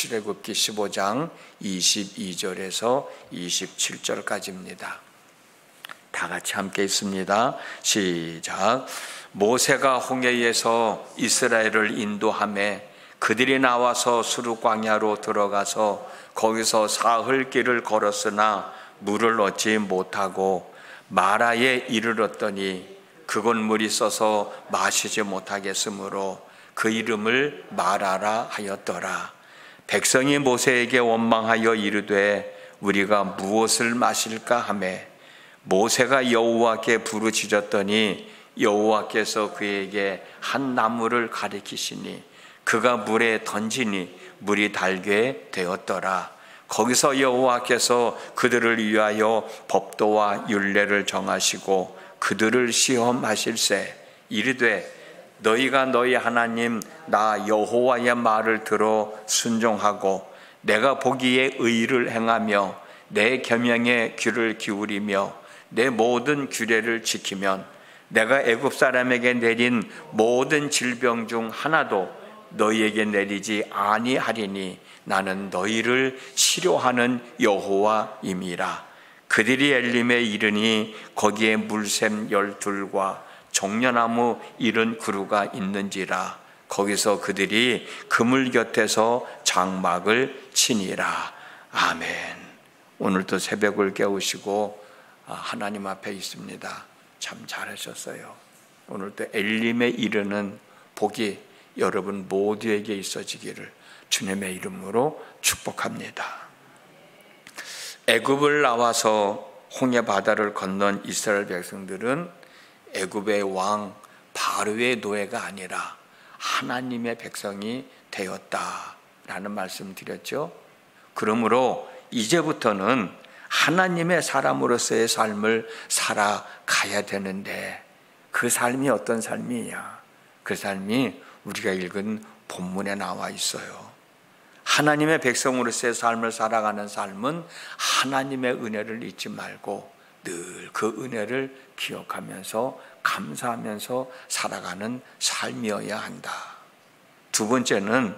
출애굽기 15장 22절에서 27절까지입니다. 다 같이 함께 읽습니다. 시작. 모세가 홍해에서 이스라엘을 인도하매 그들이 나와서 수르 광야로 들어가서 거기서 사흘 길을 걸었으나 물을 얻지 못하고 마라에 이르렀더니 그곳 물이 써서 마시지 못하겠으므로 그 이름을 마라라 하였더라. 백성이 모세에게 원망하여 이르되 우리가 무엇을 마실까 하매 모세가 여호와께 부르짖었더니 여호와께서 그에게 한 나무를 가리키시니 그가 물에 던지니 물이 달게 되었더라. 거기서 여호와께서 그들을 위하여 법도와 율례를 정하시고 그들을 시험하실세 이르되 너희가 너희 하나님 나 여호와의 말을 들어 순종하고 내가 보기에 의를 행하며 내 계명에 귀를 기울이며 내 모든 규례를 지키면 내가 애굽 사람에게 내린 모든 질병 중 하나도 너희에게 내리지 아니하리니 나는 너희를 치료하는 여호와임이라. 그들이 엘림에 이르니 거기에 물샘 12과 종려나무 70그루가 있는지라. 거기서 그들이 그물 곁에서 장막을 치니라. 아멘. 오늘도 새벽을 깨우시고 하나님 앞에 있습니다. 참 잘하셨어요. 오늘도 엘림에 이르는 복이 여러분 모두에게 있어지기를 주님의 이름으로 축복합니다. 애굽을 나와서 홍해 바다를 건넌 이스라엘 백성들은 애굽의 왕 바로의 노예가 아니라 하나님의 백성이 되었다라는 말씀 드렸죠. 그러므로 이제부터는 하나님의 사람으로서의 삶을 살아가야 되는데 그 삶이 어떤 삶이냐? 그 삶이 우리가 읽은 본문에 나와 있어요. 하나님의 백성으로서의 삶을 살아가는 삶은 하나님의 은혜를 잊지 말고 늘 그 은혜를 기억하면서 감사하면서 살아가는 삶이어야 한다. 두 번째는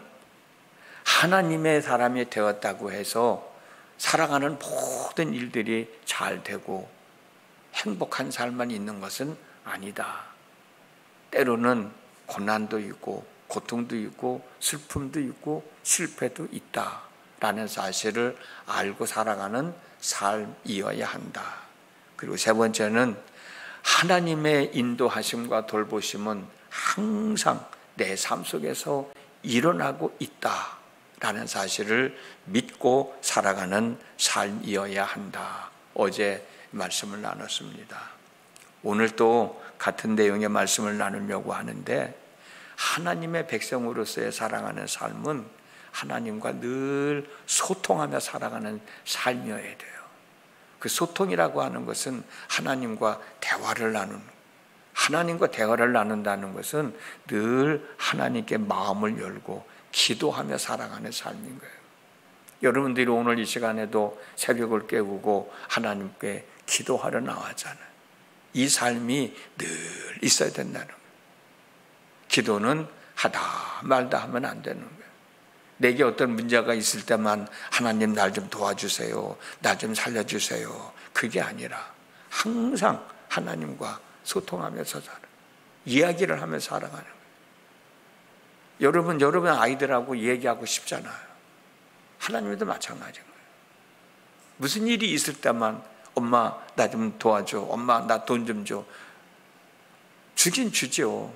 하나님의 사람이 되었다고 해서 살아가는 모든 일들이 잘 되고 행복한 삶만 있는 것은 아니다. 때로는 고난도 있고 고통도 있고 슬픔도 있고 실패도 있다라는 사실을 알고 살아가는 삶이어야 한다. 그리고 세 번째는 하나님의 인도하심과 돌보심은 항상 내 삶 속에서 일어나고 있다라는 사실을 믿고 살아가는 삶이어야 한다. 어제 말씀을 나눴습니다. 오늘 또 같은 내용의 말씀을 나누려고 하는데 하나님의 백성으로서의 살아가는 삶은 하나님과 늘 소통하며 살아가는 삶이어야 돼요. 그 소통이라고 하는 것은 하나님과 대화를 나누는, 하나님과 대화를 나눈다는 것은 늘 하나님께 마음을 열고 기도하며 살아가는 삶인 거예요. 여러분들이 오늘 이 시간에도 새벽을 깨우고 하나님께 기도하러 나왔잖아요. 이 삶이 늘 있어야 된다는 거예요. 기도는 하다 말다 하면 안 되는 거예요. 내게 어떤 문제가 있을 때만 하나님 날 좀 도와주세요, 나 좀 살려주세요, 그게 아니라 항상 하나님과 소통하면서 살아요. 이야기를 하면서 살아가는 거예요. 여러분 아이들하고 얘기하고 싶잖아요. 하나님도 마찬가지인 거예요. 무슨 일이 있을 때만 엄마 나 좀 도와줘, 엄마 나 돈 좀 줘. 주긴 주죠.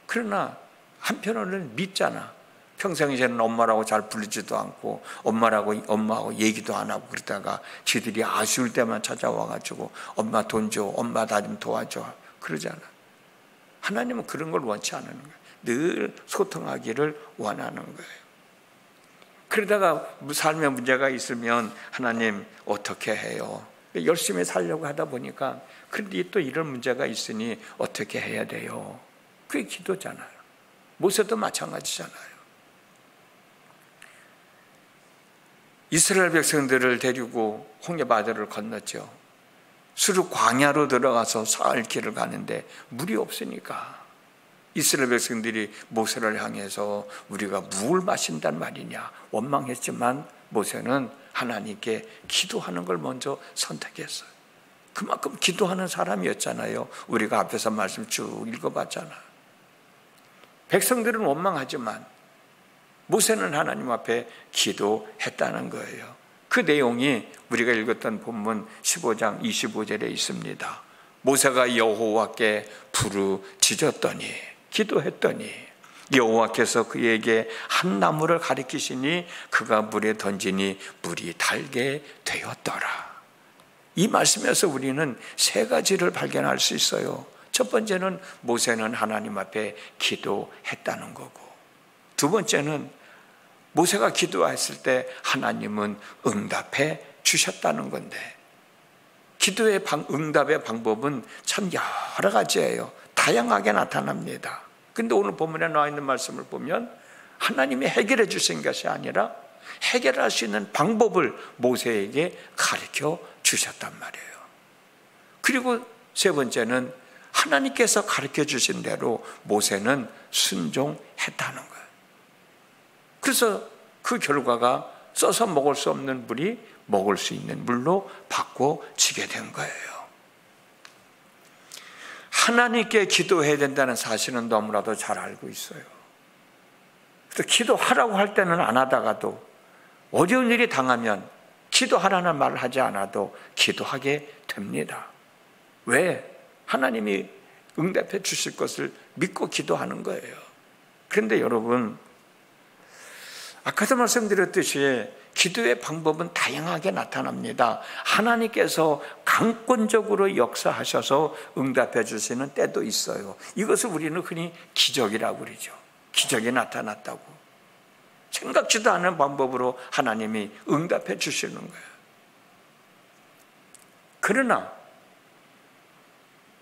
그러나 한편으로는 밉잖아. 평생 저는 엄마라고 잘 부르지도 않고 엄마하고 얘기도 안 하고 그러다가 지들이 아쉬울 때만 찾아와가지고 엄마 돈 줘, 엄마 나 좀 도와줘 그러잖아. 하나님은 그런 걸 원치 않는 거예요. 늘 소통하기를 원하는 거예요. 그러다가 삶에 문제가 있으면 하나님 어떻게 해요? 열심히 살려고 하다 보니까 그런데 또 이런 문제가 있으니 어떻게 해야 돼요? 그게 기도잖아요. 모세도 마찬가지잖아요. 이스라엘 백성들을 데리고 홍해바다를 건넜죠. 수르 광야로 들어가서 사흘 길을 가는데 물이 없으니까 이스라엘 백성들이 모세를 향해서 우리가 물 마신단 말이냐 원망했지만 모세는 하나님께 기도하는 걸 먼저 선택했어요. 그만큼 기도하는 사람이었잖아요. 우리가 앞에서 말씀 쭉 읽어봤잖아. 백성들은 원망하지만 모세는 하나님 앞에 기도했다는 거예요. 그 내용이 우리가 읽었던 본문 15장 25절에 있습니다. 모세가 여호와께 부르짖었더니 기도했더니 여호와께서 그에게 한 나무를 가리키시니 그가 물에 던지니 물이 달게 되었더라. 이 말씀에서 우리는 세 가지를 발견할 수 있어요. 첫 번째는 모세는 하나님 앞에 기도했다는 거고, 두 번째는 모세가 기도했을 때 하나님은 응답해 주셨다는 건데, 기도의 응답의 방법은 참 여러 가지예요. 다양하게 나타납니다. 근데 오늘 본문에 나와 있는 말씀을 보면 하나님이 해결해 주신 것이 아니라 해결할 수 있는 방법을 모세에게 가르쳐 주셨단 말이에요. 그리고 세 번째는 하나님께서 가르쳐 주신 대로 모세는 순종했다는 거예요. 그래서 그 결과가 써서 먹을 수 없는 물이 먹을 수 있는 물로 바꿔지게 된 거예요. 하나님께 기도해야 된다는 사실은 너무나도 잘 알고 있어요. 그래서 기도하라고 할 때는 안 하다가도 어려운 일이 당하면 기도하라는 말을 하지 않아도 기도하게 됩니다. 왜? 하나님이 응답해 주실 것을 믿고 기도하는 거예요. 그런데 여러분, 아까도 말씀드렸듯이 기도의 방법은 다양하게 나타납니다. 하나님께서 강권적으로 역사하셔서 응답해 주시는 때도 있어요. 이것을 우리는 흔히 기적이라고 그러죠. 기적이 나타났다고. 생각지도 않은 방법으로 하나님이 응답해 주시는 거예요. 그러나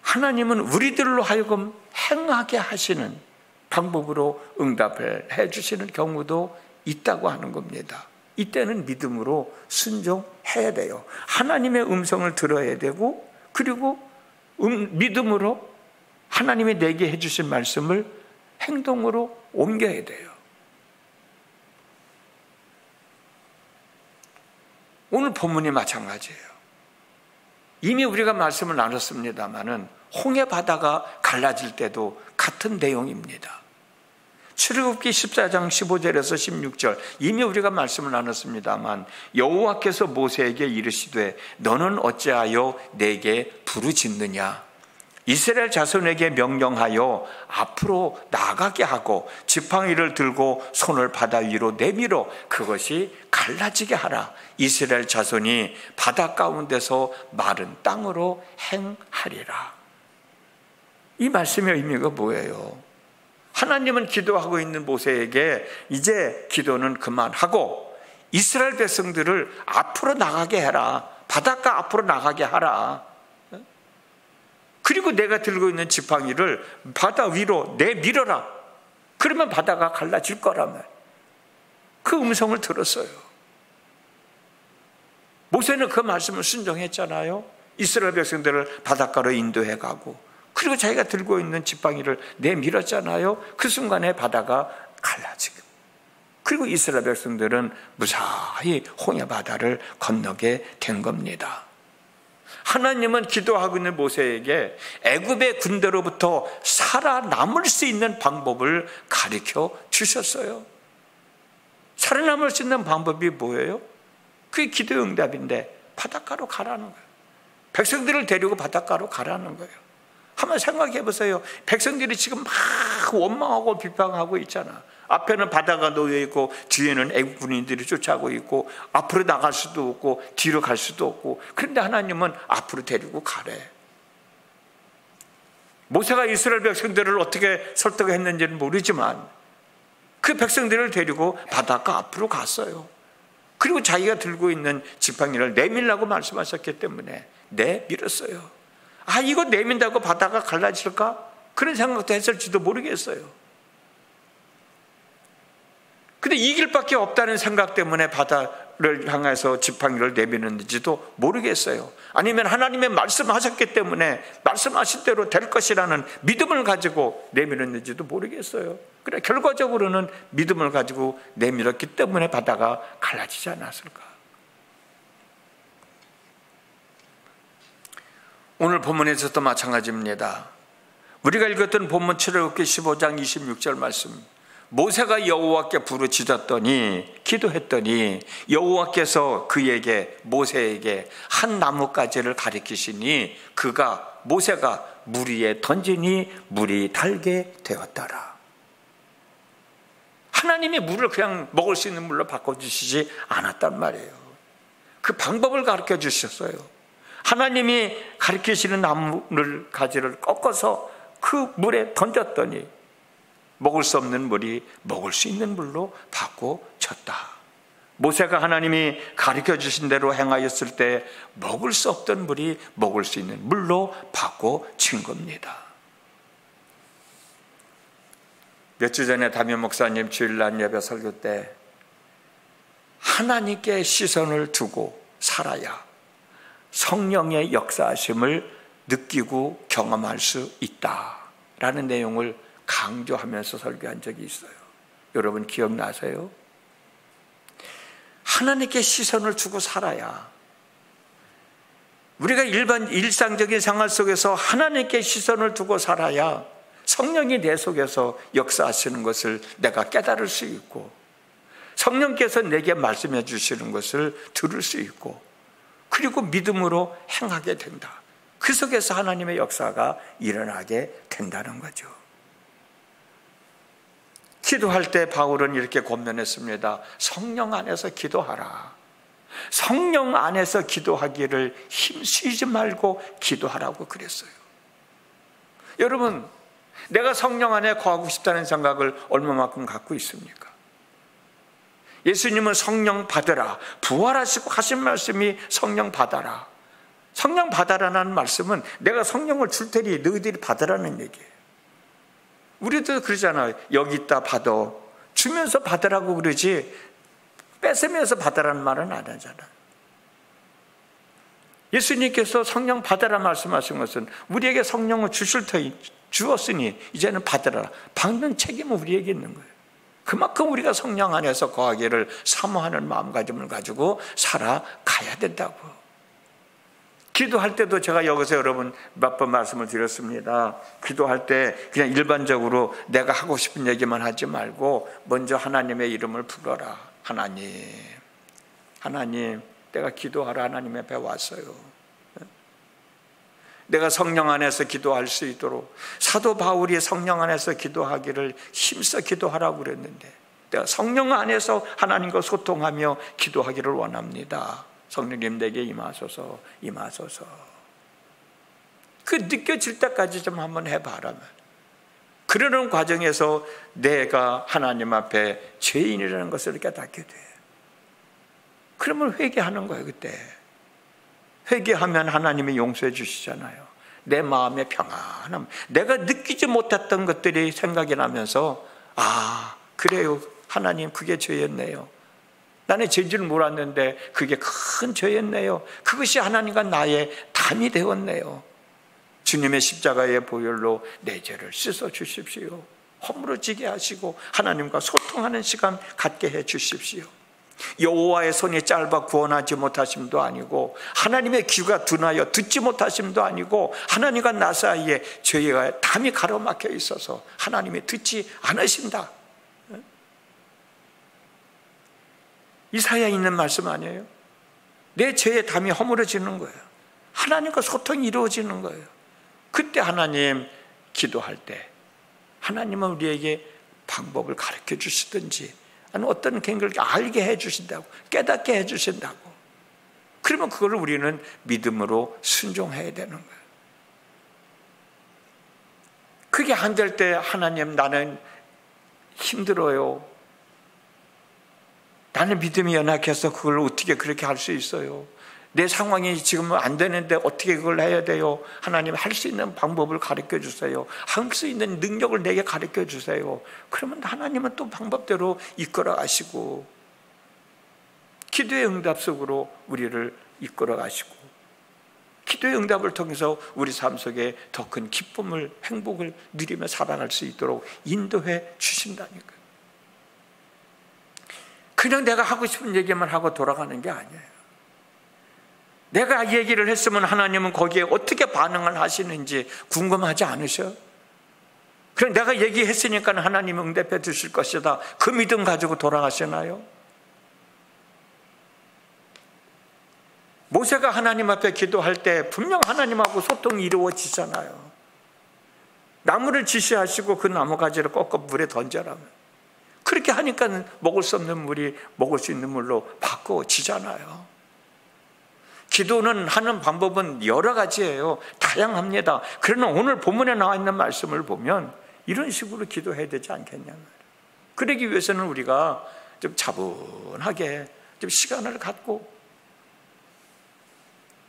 하나님은 우리들로 하여금 행하게 하시는 방법으로 응답을 해 주시는 경우도 있다고 하는 겁니다. 이때는 믿음으로 순종해야 돼요. 하나님의 음성을 들어야 되고, 그리고 믿음으로 하나님이 내게 해주신 말씀을 행동으로 옮겨야 돼요. 오늘 본문이 마찬가지예요. 이미 우리가 말씀을 나눴습니다마는 홍해 바다가 갈라질 때도 같은 내용입니다. 출애굽기 14장 15절에서 16절, 이미 우리가 말씀을 나눴습니다만 여호와께서 모세에게 이르시되 너는 어찌하여 내게 부르짖느냐? 이스라엘 자손에게 명령하여 앞으로 나가게 하고 지팡이를 들고 손을 바다 위로 내밀어 그것이 갈라지게 하라. 이스라엘 자손이 바다 가운데서 마른 땅으로 행하리라. 이 말씀의 의미가 뭐예요? 하나님은 기도하고 있는 모세에게 이제 기도는 그만하고 이스라엘 백성들을 앞으로 나가게 해라. 바닷가 앞으로 나가게 하라. 그리고 내가 들고 있는 지팡이를 바다 위로 내밀어라. 그러면 바다가 갈라질 거라며. 그 음성을 들었어요. 모세는 그 말씀을 순종했잖아요. 이스라엘 백성들을 바닷가로 인도해 가고, 그리고 자기가 들고 있는 지팡이를 내밀었잖아요. 그 순간에 바다가 갈라지고, 그리고 이스라엘 백성들은 무사히 홍해 바다를 건너게 된 겁니다. 하나님은 기도하고 있는 모세에게 애굽의 군대로부터 살아남을 수 있는 방법을 가르쳐 주셨어요. 살아남을 수 있는 방법이 뭐예요? 그게 기도의 응답인데 바닷가로 가라는 거예요. 백성들을 데리고 바닷가로 가라는 거예요. 한번 생각해 보세요. 백성들이 지금 막 원망하고 비방하고 있잖아. 앞에는 바다가 놓여 있고 뒤에는 애국 군인들이 쫓아오고 있고 앞으로 나갈 수도 없고 뒤로 갈 수도 없고, 그런데 하나님은 앞으로 데리고 가래. 모세가 이스라엘 백성들을 어떻게 설득했는지는 모르지만 그 백성들을 데리고 바닷가 앞으로 갔어요. 그리고 자기가 들고 있는 지팡이를 내밀라고 말씀하셨기 때문에 내밀었어요. 아, 이거 내민다고 바다가 갈라질까? 그런 생각도 했을지도 모르겠어요. 근데 이 길밖에 없다는 생각 때문에 바다를 향해서 지팡이를 내미는지도 모르겠어요. 아니면 하나님의 말씀하셨기 때문에 말씀하신 대로 될 것이라는 믿음을 가지고 내밀었는지도 모르겠어요. 그래, 결과적으로는 믿음을 가지고 내밀었기 때문에 바다가 갈라지지 않았을까. 오늘 본문에서도 마찬가지입니다. 우리가 읽었던 본문 출애굽기 15장 26절 말씀, 모세가 여호와께 부르짖었더니 기도했더니 여호와께서 그에게 모세에게 한 나뭇가지를 가리키시니 모세가 물 위에 던지니 물이 달게 되었더라. 하나님이 물을 그냥 먹을 수 있는 물로 바꿔주시지 않았단 말이에요. 그 방법을 가르쳐 주셨어요. 하나님이 가르치시는 나무를 가지를 꺾어서 그 물에 던졌더니 먹을 수 없는 물이 먹을 수 있는 물로 바꿔졌다. 모세가 하나님이 가르쳐 주신 대로 행하였을 때 먹을 수 없던 물이 먹을 수 있는 물로 바꿔진 겁니다. 몇 주 전에 담임 목사님 주일날 예배 설교 때 하나님께 시선을 두고 살아야 성령의 역사하심을 느끼고 경험할 수 있다라는 내용을 강조하면서 설교한 적이 있어요. 여러분 기억나세요? 하나님께 시선을 두고 살아야, 우리가 일상적인 생활 속에서 하나님께 시선을 두고 살아야 성령이 내 속에서 역사하시는 것을 내가 깨달을 수 있고, 성령께서 내게 말씀해 주시는 것을 들을 수 있고, 그리고 믿음으로 행하게 된다. 그 속에서 하나님의 역사가 일어나게 된다는 거죠. 기도할 때 바울은 이렇게 권면했습니다. 성령 안에서 기도하라. 성령 안에서 기도하기를 힘쓰지 말고 기도하라고 그랬어요. 여러분, 내가 성령 안에 거하고 싶다는 생각을 얼마만큼 갖고 있습니까? 예수님은 성령 받으라, 부활하시고 하신 말씀이 성령 받아라. 성령 받아라는 말씀은 내가 성령을 줄 테니 너희들이 받으라는 얘기예요. 우리도 그러잖아요. 여기 있다 받아. 주면서 받으라고 그러지 뺏으면서 받으라는 말은 안 하잖아요. 예수님께서 성령 받으라 말씀하신 것은 우리에게 성령을 주었으니 이제는 받으라. 받는 책임은 우리에게 있는 거예요. 그만큼 우리가 성령 안에서 거하기를 사모하는 마음가짐을 가지고 살아가야 된다고. 기도할 때도 제가 여기서 여러분 몇 번 말씀을 드렸습니다. 기도할 때 그냥 일반적으로 내가 하고 싶은 얘기만 하지 말고 먼저 하나님의 이름을 불러라. 하나님, 내가 기도하라 하나님 앞에 왔어요. 내가 성령 안에서 기도할 수 있도록 사도 바울이 성령 안에서 기도하기를 힘써 기도하라고 그랬는데, 내가 성령 안에서 하나님과 소통하며 기도하기를 원합니다. 성령님 내게 임하소서. 그 느껴질 때까지 좀 한번 해봐라. 그러는 과정에서 내가 하나님 앞에 죄인이라는 것을 깨닫게 돼. 그러면 회개하는 거예요. 그때 회개하면 하나님이 용서해 주시잖아요. 내 마음의 평안함, 내가 느끼지 못했던 것들이 생각이 나면서 그래요, 하나님 그게 죄였네요. 나는 죄줄 몰랐는데 그게 큰 죄였네요. 그것이 하나님과 나의 담이 되었네요. 주님의 십자가의 보혈로 내 죄를 씻어 주십시오. 허물어지게 하시고 하나님과 소통하는 시간 갖게 해 주십시오. 여호와의 손이 짧아 구원하지 못하심도 아니고, 하나님의 귀가 둔하여 듣지 못하심도 아니고, 하나님과 나 사이에 죄의 담이 가로막혀 있어서 하나님이 듣지 않으신다. 이사야에 있는 말씀 아니에요? 내 죄의 담이 허물어지는 거예요. 하나님과 소통이 이루어지는 거예요. 그때 하나님 기도할 때 하나님은 우리에게 방법을 가르쳐 주시든지 아니면 어떤 경계를 알게 해 주신다고, 깨닫게 해 주신다고. 그러면 그걸 우리는 믿음으로 순종해야 되는 거예요. 그게 안 될 때 하나님 나는 힘들어요. 나는 믿음이 연약해서 그걸 어떻게 그렇게 할 수 있어요. 내 상황이 지금 안 되는데 어떻게 그걸 해야 돼요? 하나님 할 수 있는 방법을 가르쳐 주세요. 할 수 있는 능력을 내게 가르쳐 주세요. 그러면 하나님은 또 방법대로 이끌어 가시고 기도의 응답 속으로 우리를 이끌어 가시고 기도의 응답을 통해서 우리 삶 속에 더 큰 기쁨을, 행복을 누리며 살아갈 수 있도록 인도해 주신다니까요. 그냥 내가 하고 싶은 얘기만 하고 돌아가는 게 아니에요. 내가 얘기를 했으면 하나님은 거기에 어떻게 반응을 하시는지 궁금하지 않으셔? 그럼 내가 얘기했으니까 하나님은 응답해 주실 것이다, 그 믿음 가지고 돌아가시나요? 모세가 하나님 앞에 기도할 때 분명 하나님하고 소통이 이루어지잖아요. 나무를 지시하시고 그 나무가지를 꺾어 물에 던져라면, 그렇게 하니까 먹을 수 없는 물이 먹을 수 있는 물로 바꿔지잖아요. 기도는 하는 방법은 여러 가지예요. 다양합니다. 그러나 오늘 본문에 나와 있는 말씀을 보면 이런 식으로 기도해야 되지 않겠냐 말이에요. 그러기 위해서는 우리가 좀 차분하게 좀 시간을 갖고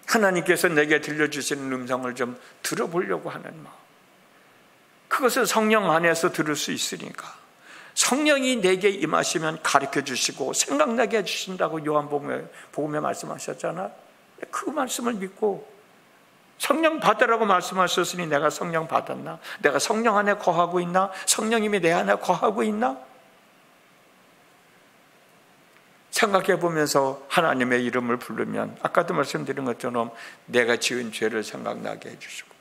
하나님께서 내게 들려주시는 음성을 좀 들어보려고 하는 마음, 그것을 성령 안에서 들을 수 있으니까 성령이 내게 임하시면 가르쳐 주시고 생각나게 해주신다고 요한복음에 말씀하셨잖아. 그 말씀을 믿고 성령 받으라고 말씀하셨으니 내가 성령 받았나? 내가 성령 안에 거하고 있나? 성령님이 내 안에 거하고 있나? 생각해 보면서 하나님의 이름을 부르면 아까도 말씀드린 것처럼 내가 지은 죄를 생각나게 해주시고,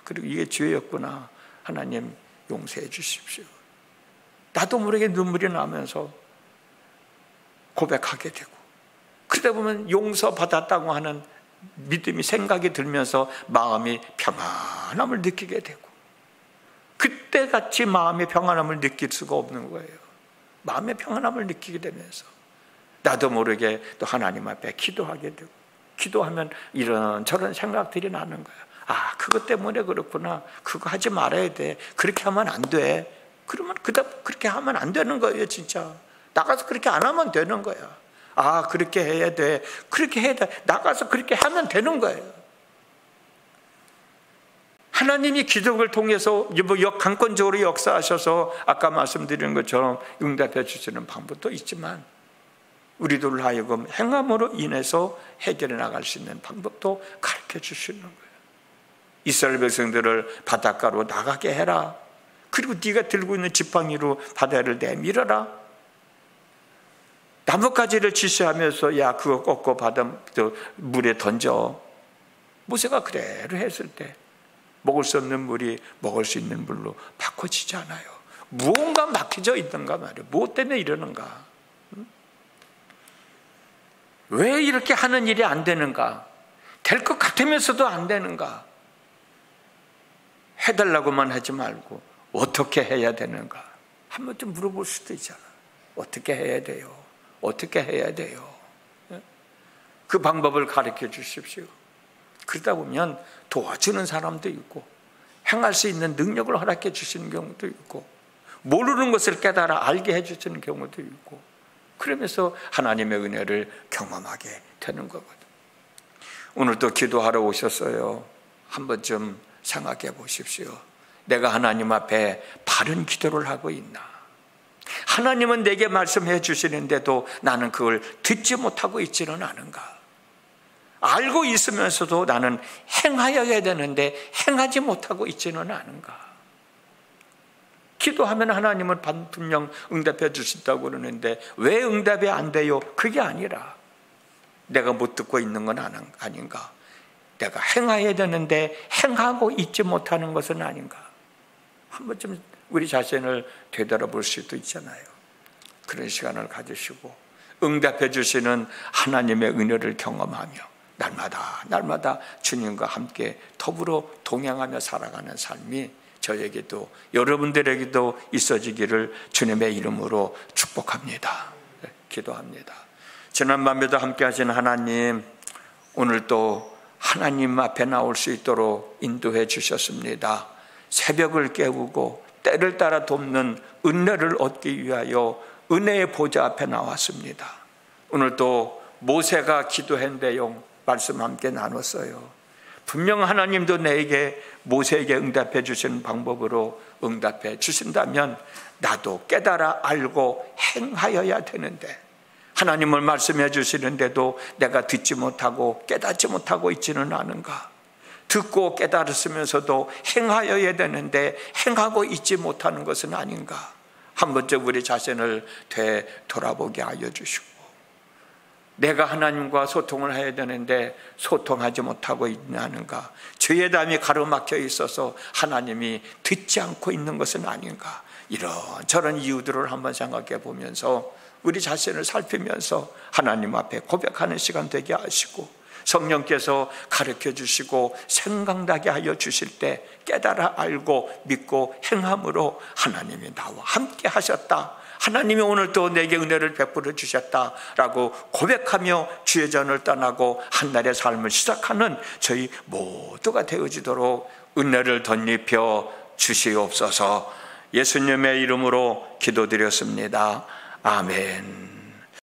그리고 이게 죄였구나, 하나님 용서해 주십시오. 나도 모르게 눈물이 나면서 고백하게 되고, 그러다 보면 용서받았다고 하는 믿음이 생각이 들면서 마음이 평안함을 느끼게 되고, 그때같이 마음의 평안함을 느낄 수가 없는 거예요. 마음의 평안함을 느끼게 되면서 나도 모르게 또 하나님 앞에 기도하게 되고, 기도하면 이런저런 생각들이 나는 거야. 그것 때문에 그렇구나, 그거 하지 말아야 돼, 그렇게 하면 안 돼. 그러면 그렇게 하면 안 되는 거예요. 진짜 나가서 그렇게 안 하면 되는 거야. 그렇게 해야 돼, 그렇게 해야 돼, 나가서 그렇게 하면 되는 거예요. 하나님이 기적을 통해서 강권적으로 역사하셔서 아까 말씀드린 것처럼 응답해 주시는 방법도 있지만 우리들 하여금 행함으로 인해서 해결해 나갈 수 있는 방법도 가르쳐 주시는 거예요. 이스라엘 백성들을 바닷가로 나가게 해라, 그리고 네가 들고 있는 지팡이로 바다를 내밀어라, 나뭇가지를 지시하면서 야 그거 꺾고 바다 물에 던져. 모세가 그대로 했을 때 먹을 수 없는 물이 먹을 수 있는 물로 바꿔지잖아요. 무언가 막혀져 있던가 말이에요. 무엇 때문에 이러는가? 왜 이렇게 하는 일이 안 되는가? 될 것 같으면서도 안 되는가? 해달라고만 하지 말고 어떻게 해야 되는가? 한 번쯤 물어볼 수도 있잖아. 어떻게 해야 돼요? 어떻게 해야 돼요? 그 방법을 가르쳐 주십시오. 그러다 보면 도와주는 사람도 있고 행할 수 있는 능력을 허락해 주시는 경우도 있고 모르는 것을 깨달아 알게 해주시는 경우도 있고, 그러면서 하나님의 은혜를 경험하게 되는 거거든요. 오늘 또 기도하러 오셨어요. 한 번쯤 생각해 보십시오. 내가 하나님 앞에 바른 기도를 하고 있나? 하나님은 내게 말씀해 주시는데도 나는 그걸 듣지 못하고 있지는 않은가? 알고 있으면서도 나는 행하여야 되는데 행하지 못하고 있지는 않은가? 기도하면 하나님은 분명 응답해 주신다고 그러는데 왜 응답이 안 돼요? 그게 아니라 내가 못 듣고 있는 건 아닌가? 내가 행해야 되는데 행하고 있지 못하는 것은 아닌가? 한 번쯤 우리 자신을 되돌아볼 수도 있잖아요. 그런 시간을 가지시고 응답해 주시는 하나님의 은혜를 경험하며 날마다 주님과 함께 더불어 동행하며 살아가는 삶이 저에게도 여러분들에게도 있어지기를 주님의 이름으로 축복합니다. 기도합니다. 지난 밤에도 함께 하신 하나님, 오늘 또 하나님 앞에 나올 수 있도록 인도해 주셨습니다. 새벽을 깨우고 때를 따라 돕는 은혜를 얻기 위하여 은혜의 보좌 앞에 나왔습니다. 오늘 또 모세가 기도했는데요, 말씀 함께 나눴어요. 분명 하나님도 내게 모세에게 응답해 주시는 방법으로 응답해 주신다면 나도 깨달아 알고 행하여야 되는데, 하나님을 말씀해 주시는데도 내가 듣지 못하고 깨닫지 못하고 있지는 않은가? 듣고 깨달았으면서도 행하여야 되는데 행하고 있지 못하는 것은 아닌가? 한 번쯤 우리 자신을 되돌아보게 하여 주시고, 내가 하나님과 소통을 해야 되는데 소통하지 못하고 있느냐는가? 죄의 담이 가로막혀 있어서 하나님이 듣지 않고 있는 것은 아닌가? 이런저런 이유들을 한번 생각해 보면서 우리 자신을 살피면서 하나님 앞에 고백하는 시간 되게 하시고, 성령께서 가르쳐 주시고 생각나게 하여 주실 때 깨달아 알고 믿고 행함으로 하나님이 나와 함께 하셨다, 하나님이 오늘 또 내게 은혜를 베풀어 주셨다라고 고백하며 주의 전을 떠나고 한날의 삶을 시작하는 저희 모두가 되어지도록 은혜를 덧입혀 주시옵소서. 예수님의 이름으로 기도드렸습니다. 아멘.